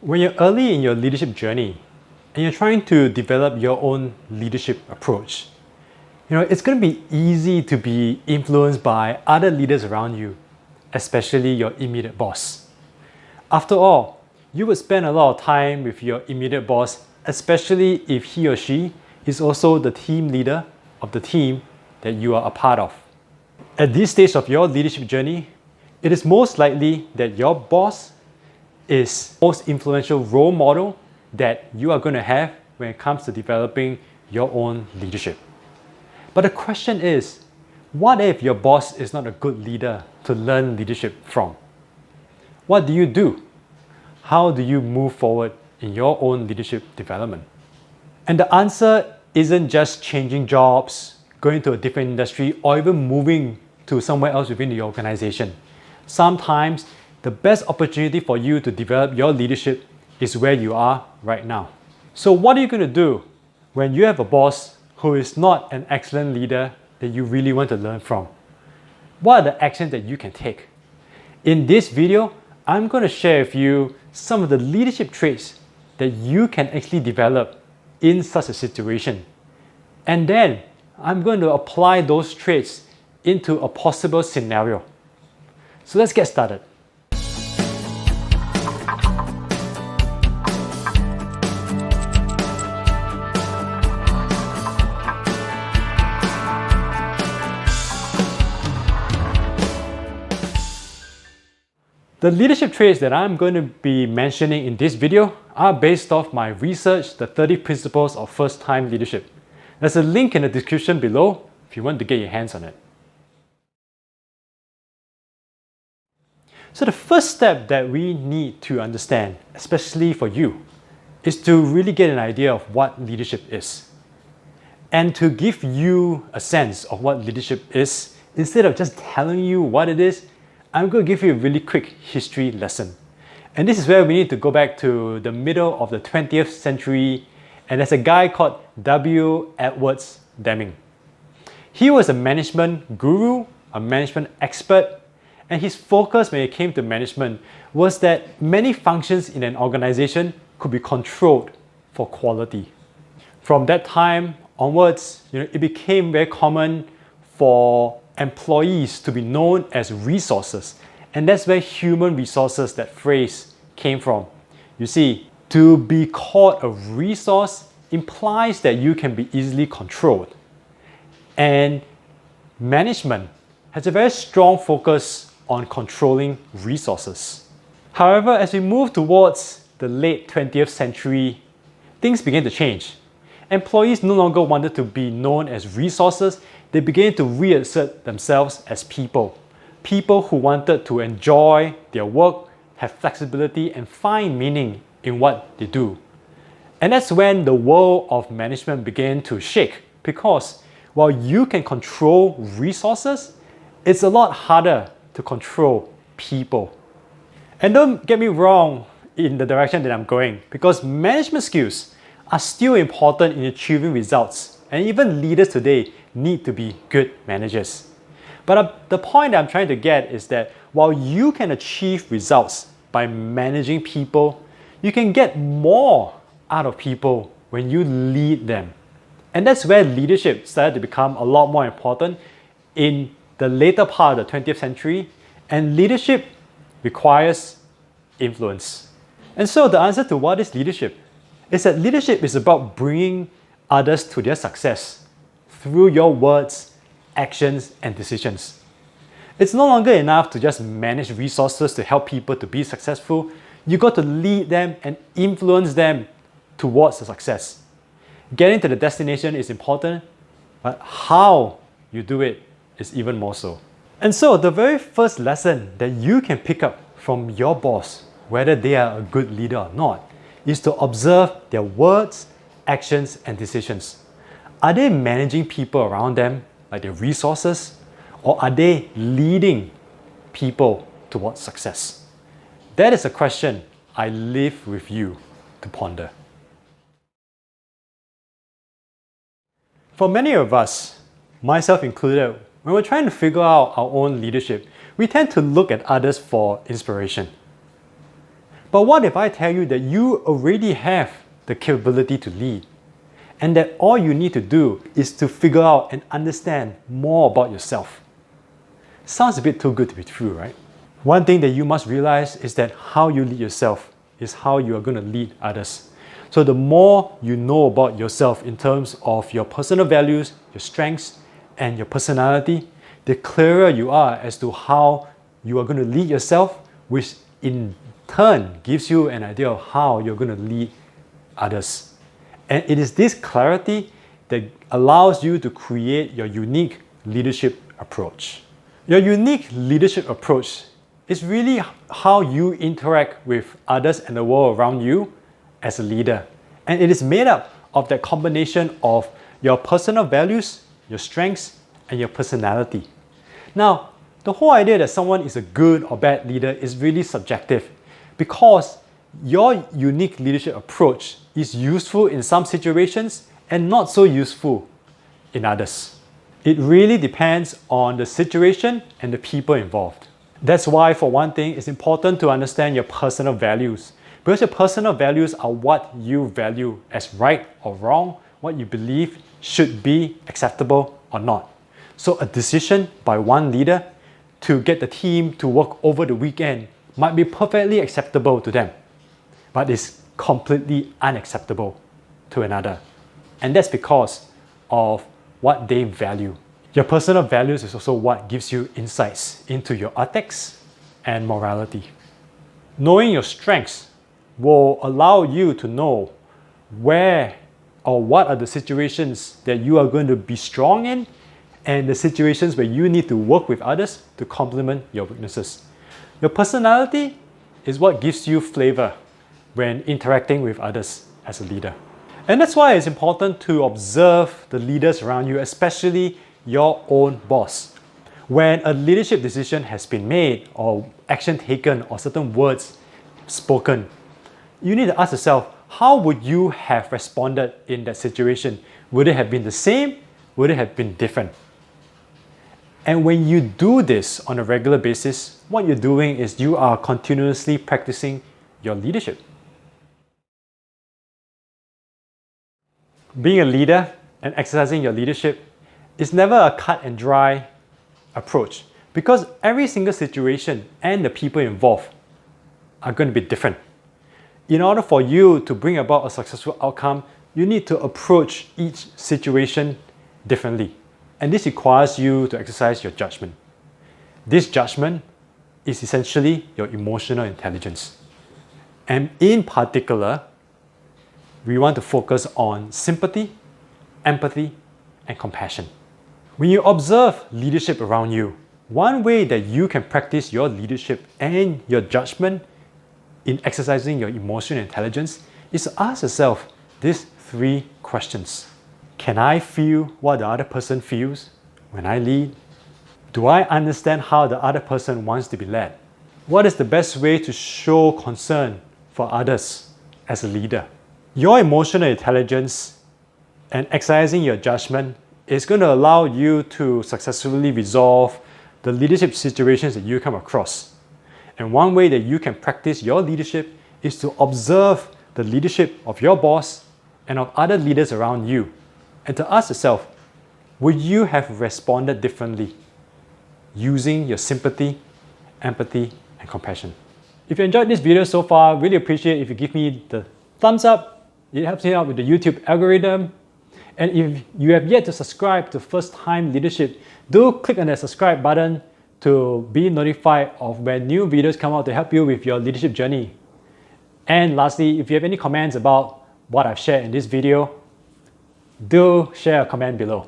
When you're early in your leadership journey and you're trying to develop your own leadership approach, it's going to be easy to be influenced by other leaders around you, especially your immediate boss. After all, you would spend a lot of time with your immediate boss, especially if he or she is also the team leader of the team that you are a part of. At this stage of your leadership journey, it is most likely that your boss is the most influential role model that you are going to have when it comes to developing your own leadership. But the question is, what if your boss is not a good leader to learn leadership from? What do you do? How do you move forward in your own leadership development? And the answer isn't just changing jobs, going to a different industry, or even moving to somewhere else within the organization. Sometimes the best opportunity for you to develop your leadership is where you are right now. So what are you going to do when you have a boss who is not an excellent leader that you really want to learn from? What are the actions that you can take? In this video, I'm going to share with you some of the leadership traits that you can actually develop in such a situation. And then I'm going to apply those traits into a possible scenario. So let's get started. The leadership traits that I'm going to be mentioning in this video are based off my research, the 30 principles of first-time leadership. There's a link in the description below if you want to get your hands on it. So the first step that we need to understand, especially for you, is to really get an idea of what leadership is. And to give you a sense of what leadership is, instead of just telling you what it is, I'm going to give you a really quick history lesson. And this is where we need to go back to the middle of the 20th century, and there's a guy called W. Edwards Deming. He was a management guru, a management expert, and his focus when it came to management was that many functions in an organization could be controlled for quality. From that time onwards, it became very common for employees to be known as resources, and that's where human resources, that phrase, came from. You see, to be called a resource implies that you can be easily controlled, and management has a very strong focus on controlling resources. However, as we move towards the late 20th century, things began to change. Employees no longer wanted to be known as resources. They began to reassert themselves as people. People who wanted to enjoy their work, have flexibility, and find meaning in what they do. And that's when the world of management began to shake, because while you can control resources, it's a lot harder to control people. And don't get me wrong in the direction that I'm going, because management skills are still important in achieving results, and even leaders today need to be good managers. But the point that I'm trying to get is that while you can achieve results by managing people, you can get more out of people when you lead them. And that's where leadership started to become a lot more important in the later part of the 20th century, and leadership requires influence. And so the answer to what is leadership is that leadership is about bringing others to their success through your words, actions, and decisions. It's no longer enough to just manage resources to help people to be successful. You got to lead them and influence them towards the success. Getting to the destination is important, but how you do it is even more so. And so the very first lesson that you can pick up from your boss, whether they are a good leader or not, is to observe their words, actions, and decisions. Are they managing people around them like their resources, or are they leading people towards success? That is a question I leave with you to ponder. For many of us, myself included, when we're trying to figure out our own leadership, we tend to look at others for inspiration. But what if I tell you that you already have the capability to lead, and that all you need to do is to figure out and understand more about yourself? Sounds a bit too good to be true, right? One thing that you must realize is that how you lead yourself is how you are going to lead others. So the more you know about yourself in terms of your personal values, your strengths, and your personality, the clearer you are as to how you are going to lead yourself, which in turn gives you an idea of how you're going to lead others. And it is this clarity that allows you to create your unique leadership approach. Your unique leadership approach is really how you interact with others and the world around you as a leader. And it is made up of that combination of your personal values, your strengths, and your personality. Now, the whole idea that someone is a good or bad leader is really subjective, because your unique leadership approach is useful in some situations and not so useful in others. It really depends on the situation and the people involved. That's why, for one thing, it's important to understand your personal values, because your personal values are what you value as right or wrong, what you believe should be acceptable or not. So a decision by one leader to get the team to work over the weekend might be perfectly acceptable to them, but it's completely unacceptable to another. And that's because of what they value. Your personal values is also what gives you insights into your ethics and morality. Knowing your strengths will allow you to know where or what are the situations that you are going to be strong in, and the situations where you need to work with others to complement your weaknesses. Your personality is what gives you flavor when interacting with others as a leader. And that's why it's important to observe the leaders around you, especially your own boss. When a leadership decision has been made, or action taken, or certain words spoken, you need to ask yourself, how would you have responded in that situation? Would it have been the same? Would it have been different? And when you do this on a regular basis, what you're doing is you are continuously practicing your leadership. Being a leader and exercising your leadership is never a cut and dry approach, because every single situation and the people involved are going to be different. In order for you to bring about a successful outcome, you need to approach each situation differently. And this requires you to exercise your judgment. This judgment is essentially your emotional intelligence. And in particular, we want to focus on sympathy, empathy, and compassion. When you observe leadership around you, one way that you can practice your leadership and your judgment in exercising your emotional intelligence is to ask yourself these 3 questions. Can I feel what the other person feels when I lead? Do I understand how the other person wants to be led? What is the best way to show concern for others as a leader? Your emotional intelligence and exercising your judgment is going to allow you to successfully resolve the leadership situations that you come across. And one way that you can practice your leadership is to observe the leadership of your boss and of other leaders around you, and to ask yourself, would you have responded differently using your sympathy, empathy, and compassion? If you enjoyed this video so far, really appreciate if you give me the thumbs up. It helps me out with the YouTube algorithm. And if you have yet to subscribe to First Time Leadership, do click on the subscribe button to be notified of when new videos come out to help you with your leadership journey. And lastly, if you have any comments about what I've shared in this video, do share a comment below.